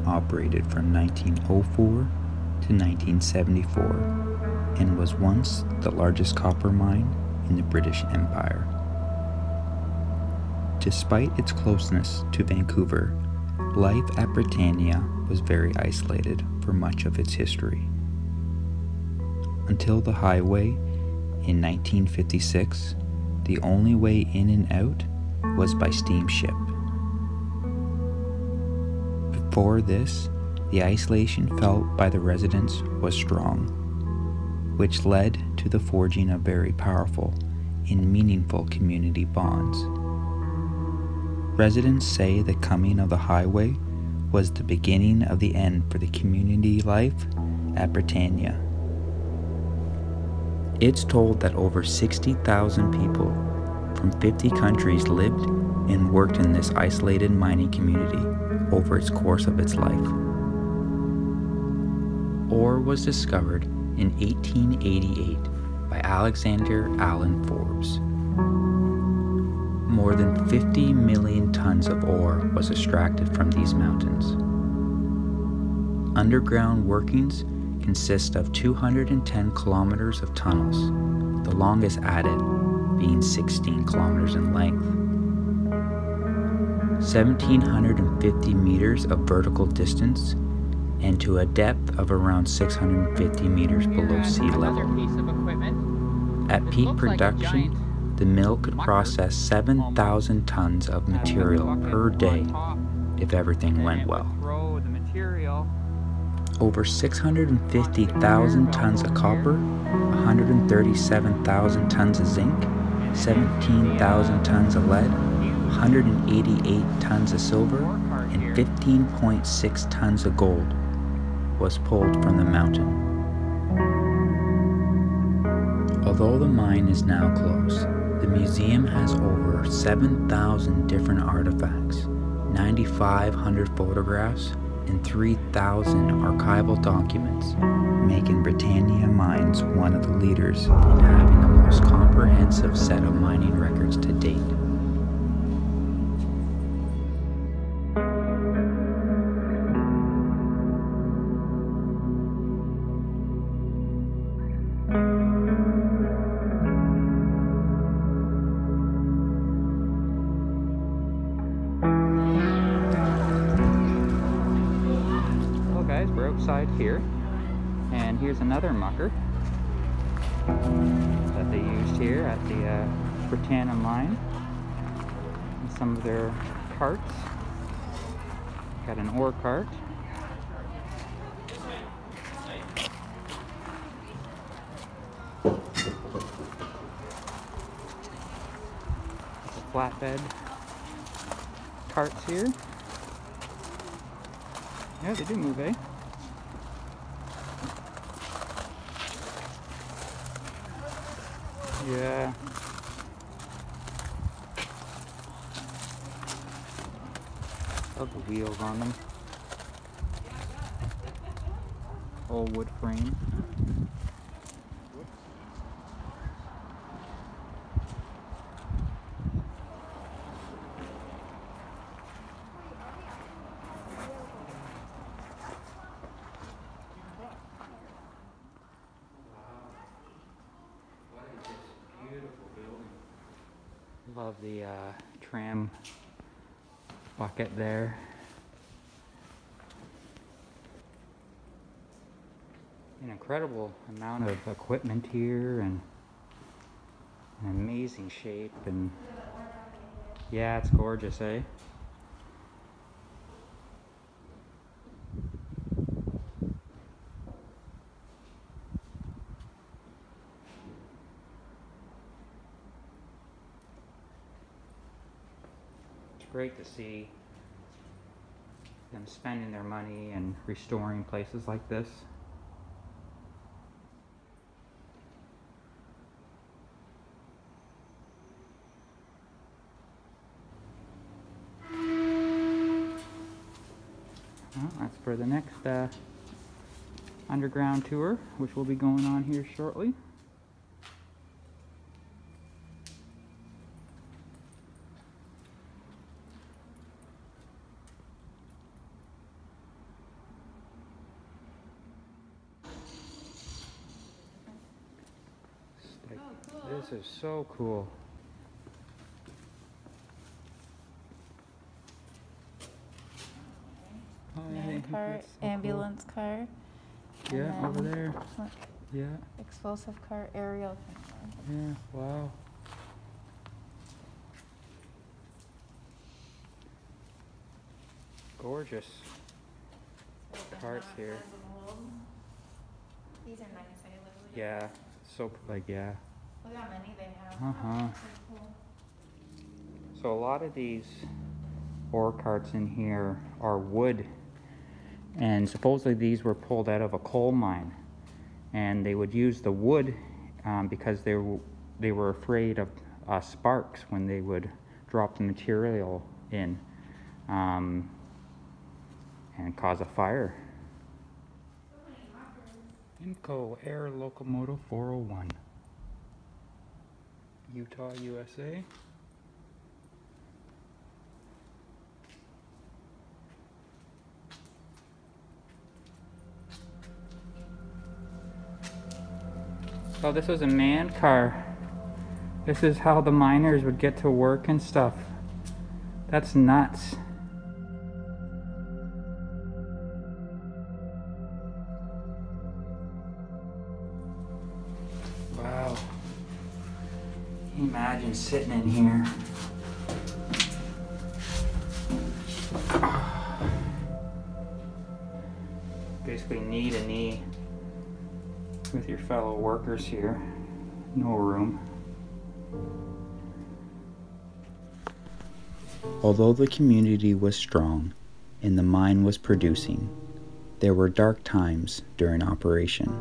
operated from 1904 to 1974 and was once the largest copper mine in the British Empire. Despite its closeness to Vancouver, life at Britannia was very isolated for much of its history. Until the highway in 1956, the only way in and out was by steamship. Before this, the isolation felt by the residents was strong, which led to the forging of very powerful and meaningful community bonds. Residents say the coming of the highway was the beginning of the end for the community life at Britannia. It's told that over 60,000 people from 50 countries lived and worked in this isolated mining community over its course of its life. Ore was discovered in 1888 by Alexander Allen Forbes. More than 50 million tons of ore was extracted from these mountains. Underground workings consist of 210 kilometers of tunnels, the longest adit being 16 kilometers in length. 1,750 meters of vertical distance and to a depth of around 650 meters below sea level. At peak production, the mill could process 7,000 tons of material per day if everything went well. Over 650,000 tons of copper, 137,000 tons of zinc, 17,000 tons of lead, 188 tons of silver, and 15.6 tons of gold was pulled from the mountain. Although the mine is now closed, the museum has over 7,000 different artifacts, 9,500 photographs, and 3,000 archival documents, making Britannia Mines one of the leaders in having the most comprehensive set of mining records to date. We're outside here, and here's another mucker that they used here at the Britannia Mine. And some of their carts. Got an ore cart. Flatbed carts here. Yeah, they do move, eh? Yeah. Love the wheels on them. Old wood frame. Love the tram bucket there. An incredible amount of equipment here and an amazing shape, and yeah, it's gorgeous, eh? Great to see them spending their money and restoring places like this. Well, that's for the next underground tour, which will be going on here shortly. This is so cool. Oh, Man car, so ambulance cool. car. Yeah, over there. What? Yeah. Explosive car, aerial camera. Yeah, wow. Gorgeous carts here. These are nice. I literally. Yeah, so like yeah. Look how many they have. Uh-huh. So cool. So a lot of these ore carts in here are wood, and supposedly these were pulled out of a coal mine, and they would use the wood because they were afraid of sparks when they would drop the material in and cause a fire. Inco Air Locomotive 401, Utah, USA. So this was a man car. This is how the miners would get to work and stuff. That's nuts. Wow. Can you imagine sitting in here? Basically knee to knee with your fellow workers here. No room. Although the community was strong and the mine was producing, there were dark times during operation.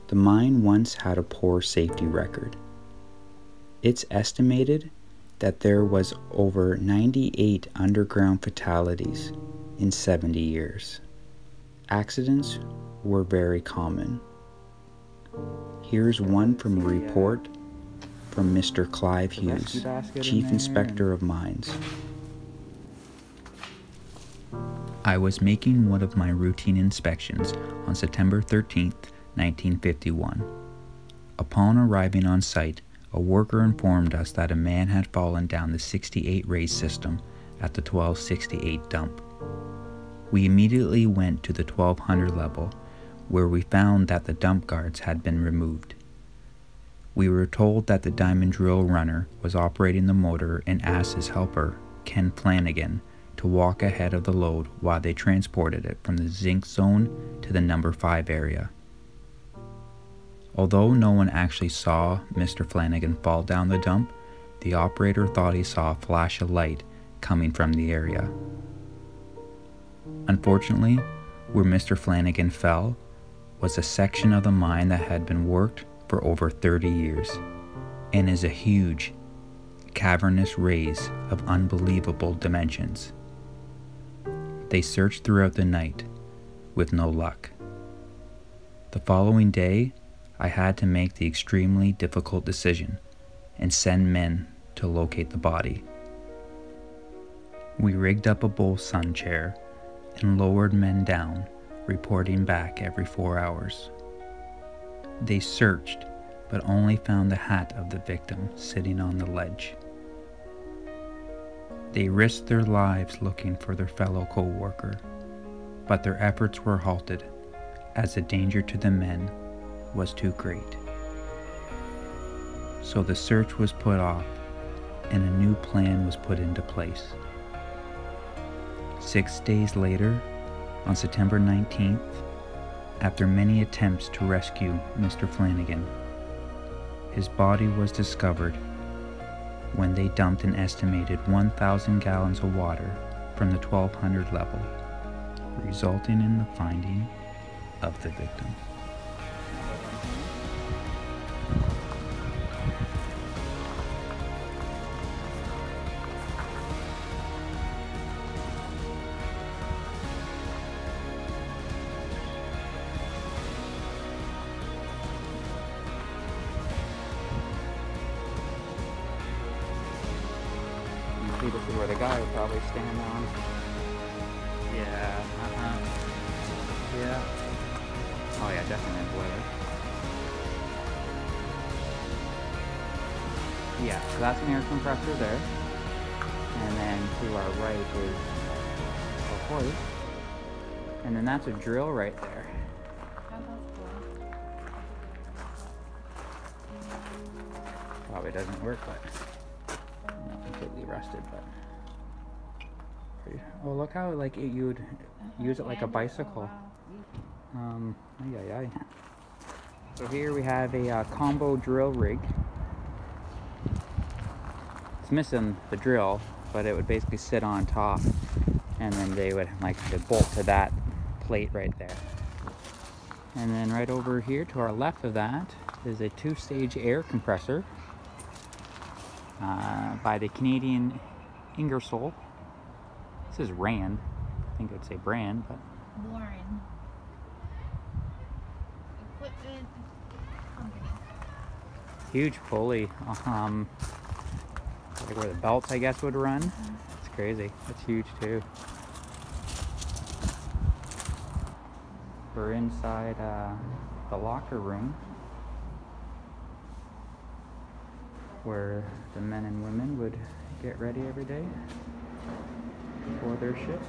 The mine once had a poor safety record. It's estimated that there was over 98 underground fatalities in 70 years. Accidents were very common. Here's one from a report from Mr. Clive Hughes, Chief Inspector of Mines. I was making one of my routine inspections on September 13th, 1951. Upon arriving on site, a worker informed us that a man had fallen down the 68 raise system at the 1268 dump. We immediately went to the 1200 level, where we found that the dump guards had been removed. We were told that the diamond drill runner was operating the motor and asked his helper, Ken Flanagan, to walk ahead of the load while they transported it from the zinc zone to the number 5 area. Although no one actually saw Mr. Flanagan fall down the dump, the operator thought he saw a flash of light coming from the area. Unfortunately, where Mr. Flanagan fell was a section of the mine that had been worked for over 30 years and is a huge, cavernous raise of unbelievable dimensions. They searched throughout the night with no luck. The following day, I had to make the extremely difficult decision and send men to locate the body. We rigged up a bull sun chair and lowered men down, reporting back every 4 hours. They searched, but only found the hat of the victim sitting on the ledge. They risked their lives looking for their fellow co-worker, but their efforts were halted as the danger to the men was too great. So the search was put off and a new plan was put into place. 6 days later, on September 19th, after many attempts to rescue Mr. Flanagan, his body was discovered when they dumped an estimated 1,000 gallons of water from the 1200 level, resulting in the finding of the victim. This is where the guy would probably stand on. Yeah, Yeah. Oh yeah, definitely a boiler. Yeah, so that's an air compressor there. And then to our right is a hoist. And then that's a drill right there. Oh, that's cool. Probably doesn't work, but not completely rusted, but pretty. Oh, look how like you would use it like a bicycle. Oh, wow. Ay. So here we have a combo drill rig. It's missing the drill, but it would basically sit on top, and then they would like to bolt to that plate right there. And then right over here to our left of that is a 2-stage air compressor by the Canadian Ingersoll. This is Rand. I think I'd say brand, but Warren. Equipment company. huge pulley. Like where the belts, I guess, would run. It's crazy. That's huge too. We're inside the locker room where the men and women would get ready every day for their shift.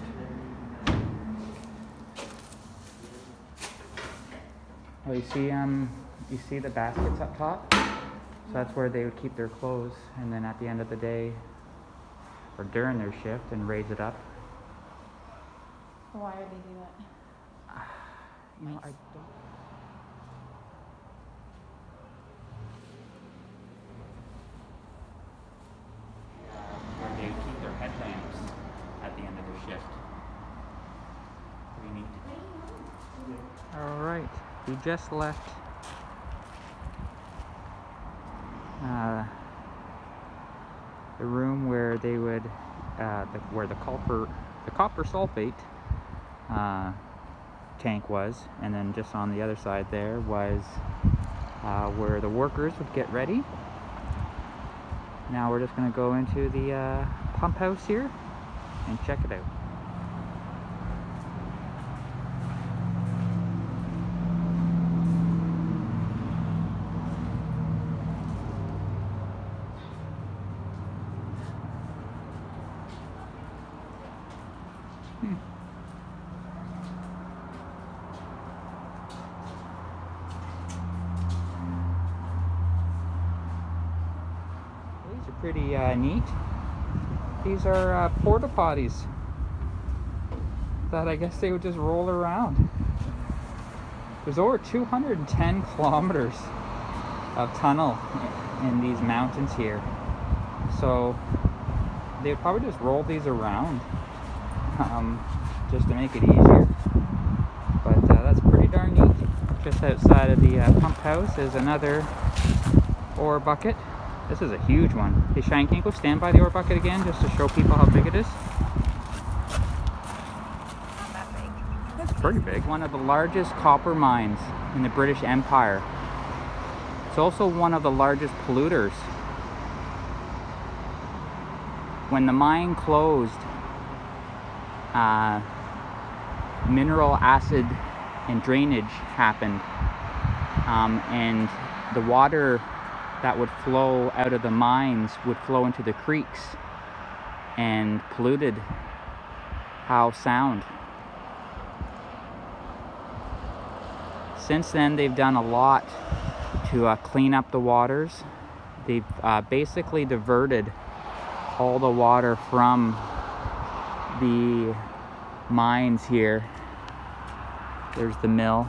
Oh, you see the baskets up top? So that's where they would keep their clothes, and then at the end of the day, or during their shift, and raise it up. Why would they do that? You know, I don't. Where they keep their headlamps at the end of their shift. Pretty neat. All right, we just left the room where they would, where the copper sulfate tank was, and then just on the other side there was where the workers would get ready. Now we're just going to go into the pump house here and check it out. These are pretty neat. These are porta potties that I guess they would just roll around. There's over 210 kilometers of tunnel in these mountains here, so they would probably just roll these around just to make it easier. But that's pretty darn neat. Just outside of the pump house is another ore bucket. This is a huge one. Hey Shine, can you go stand by the ore bucket again just to show people how big it is? Not that big. That's pretty big. One of the largest copper mines in the British Empire. It's also one of the largest polluters. When the mine closed, mineral acid and drainage happened, and the water that would flow out of the mines would flow into the creeks and polluted Howe Sound. Since then, they've done a lot to clean up the waters. They've basically diverted all the water from the mines here. There's the mill,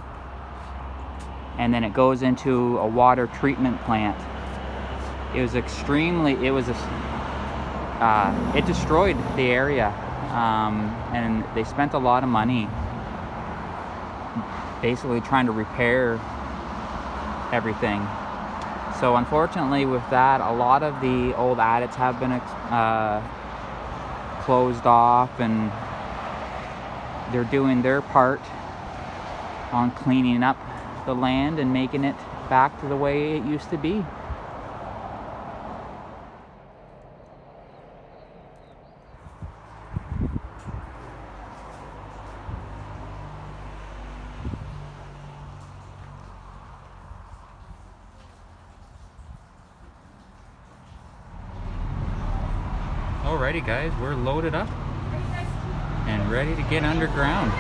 and then it goes into a water treatment plant. It was extremely, it destroyed the area, and they spent a lot of money basically trying to repair everything. So unfortunately with that, a lot of the old adits have been closed off, and they're doing their part on cleaning up the land and making it back to the way it used to be. Alrighty guys, we're loaded up and ready to get underground.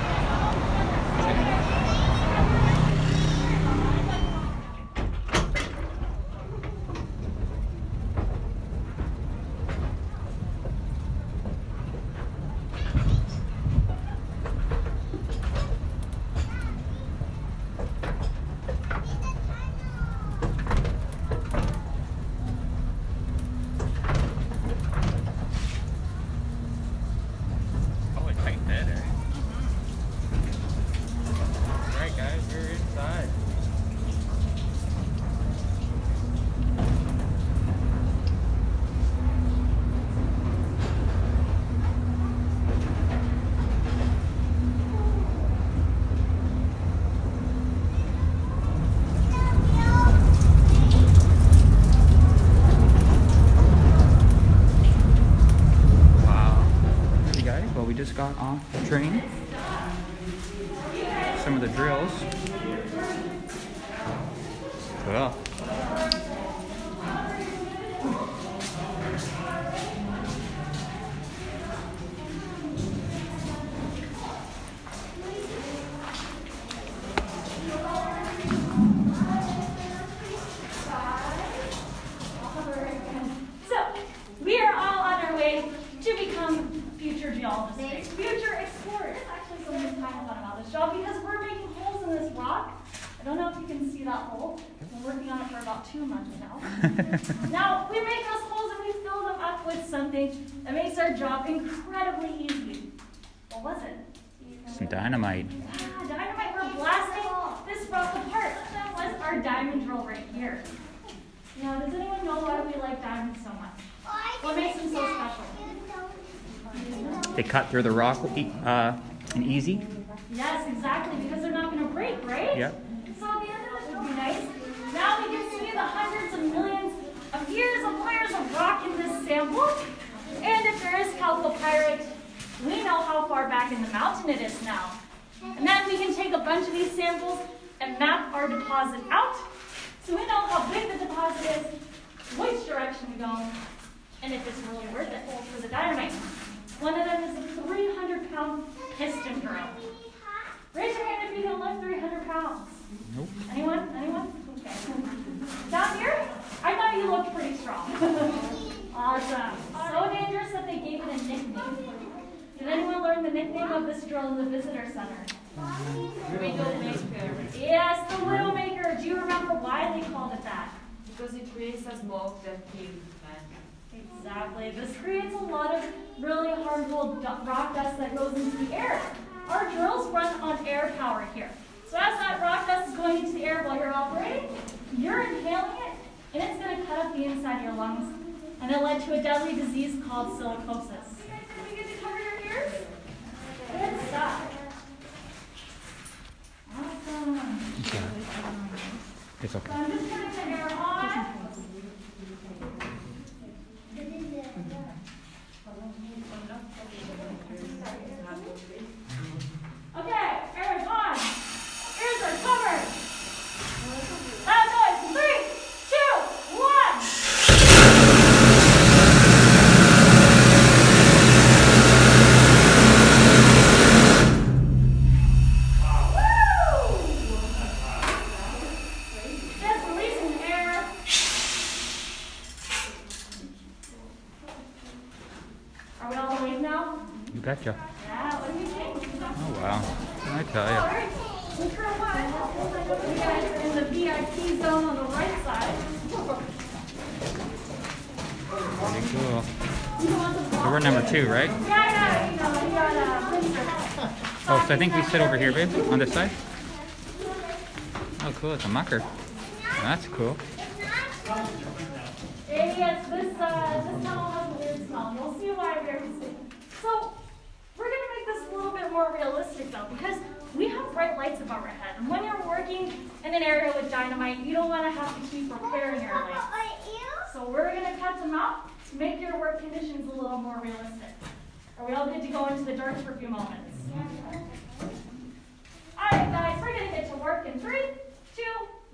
Just got off the train. Some of the drills. Cool. So, we are all on our way to become future geologists, future explorers. Actually, something kind of fun about this job because we're making holes in this rock. I don't know if you can see that hole. I've been working on it for about 2 months now. Now, we make those holes and we fill them up with something that makes our job incredibly easy. What was it? Some dynamite. Yeah, dynamite. We're blasting this rock apart. That was our diamond drill right here. Now, does anyone know why we like diamonds so much? What makes them so special? They cut through the rock and easy. Yes, exactly, because they're not going to break, right? Yep. So at the end of this would be nice. Now we can see the hundreds of millions of years of layers of rock in this sample. And if there is chalcopyrite, we know how far back in the mountain it is now. And then we can take a bunch of these samples and map our deposit out. So we know how big the deposit is, which direction to go, and if it's really worth it for the dynamite. One of them is a 300-pound piston drill. Raise your hand if you can lift 300 pounds. Nope. Anyone? Anyone? Okay. Down here? I thought you looked pretty strong. Awesome. So dangerous that they gave it a nickname. Did anyone learn the nickname of this drill in the visitor center? Widowmaker. Yes, the Widowmaker. Do you remember why they called it that? Because it creates a smoke that kills man. Exactly. This creates a lot of really harmful rock dust that goes into the air. Our drills run on air power here. So as that rock dust is going into the air while you're operating, you're inhaling it, and it's going to cut up the inside of your lungs. And it led to a deadly disease called silicosis. You guys going to get to cover your ears? Good stuff. Awesome. Okay. It's okay. So I'm just putting the air on. Okay, air is on. Ears are covered. Loud noise. 3, 2, 1. Just releasing air. Are we all awake now? You betcha. Yeah, what do you think? Oh wow. I tell ya. Alright, so for a while, you guys are in the VIP zone on the right side. Pretty cool. You want to So we're number 2, right? Yeah, you know, you got Oh, so I think we sit over here, babe, on this side. Oh, cool. It's a mucker. That's cool. Yes, this tunnel has a weird smell. You'll see why very soon. So, we're going to make this a little bit more realistic, though, because we have bright lights above our head. And when you're working in an area with dynamite, you don't want to have to keep repairing your lights. So we're going to cut them out to make your work conditions a little more realistic. Are we all good to go into the dark for a few moments? Alright guys, we're going to get to work in 3, 2,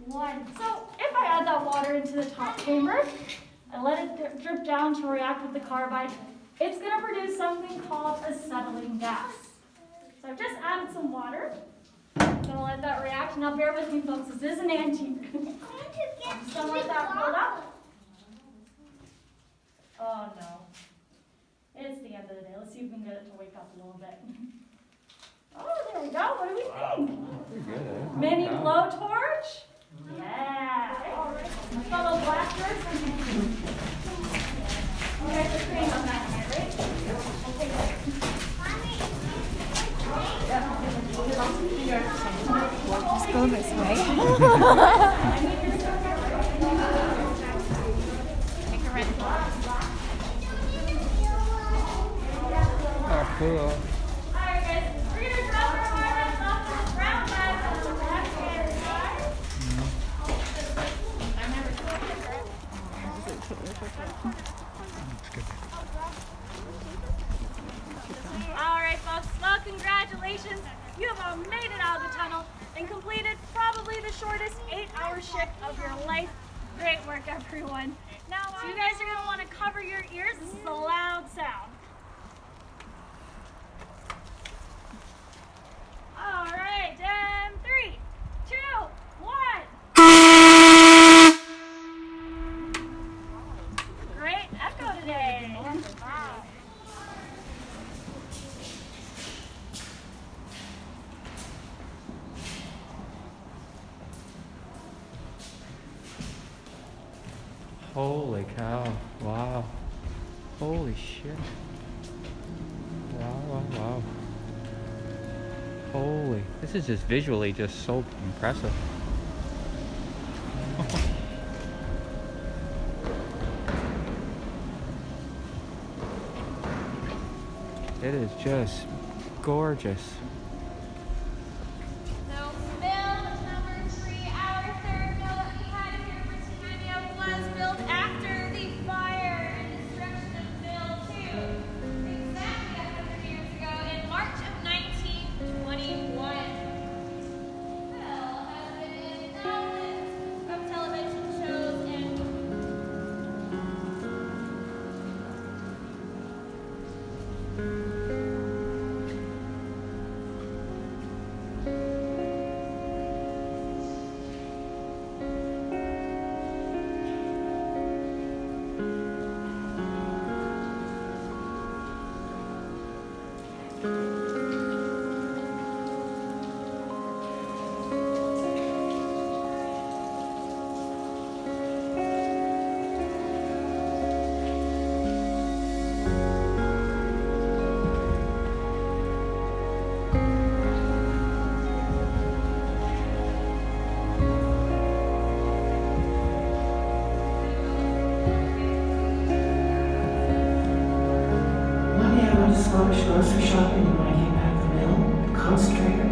1. So if I add that water into the top chamber, and let it drip down to react with the carbide, it's going to produce something called acetylene gas. So I've just added some water. I'm going to let that react. Now bear with me, folks. This is an antique. Just don't let that build up. Oh no. It's the end of the day. Let's see if we can get it to wake up a little bit. Oh, there we go. What do we think? Pretty good, eh? Mini blowtorch? Yeah. My fellow blasters. Okay, the screen on that hand, right? Okay, Just go this way. Take a red ball. Oh, cool. Alright guys, we're going to drop our harness off this brown bag on the left hand side. I've never tried it. Alright folks, well congratulations. You have all made it out of the tunnel and completed probably the shortest 8-hour shift of your life. Great work everyone. Now so you guys are going to want to cover your ears. This is a loud sound. Alright, and 3, 2, 1. Great echo today. Wow. Holy cow. Wow. Holy shit. Wow, wow, wow. Holy. This is just visually just so impressive. It is just gorgeous. So, mill number 3, our third mill that we had here in Britannia was built after the fire and destruction of Mill 2, exactly 100 years ago in March of 1921. Mill has been in thousands of television shows and One day I went to Squamish grocery shopping, and when I came back from the mill, the concentrator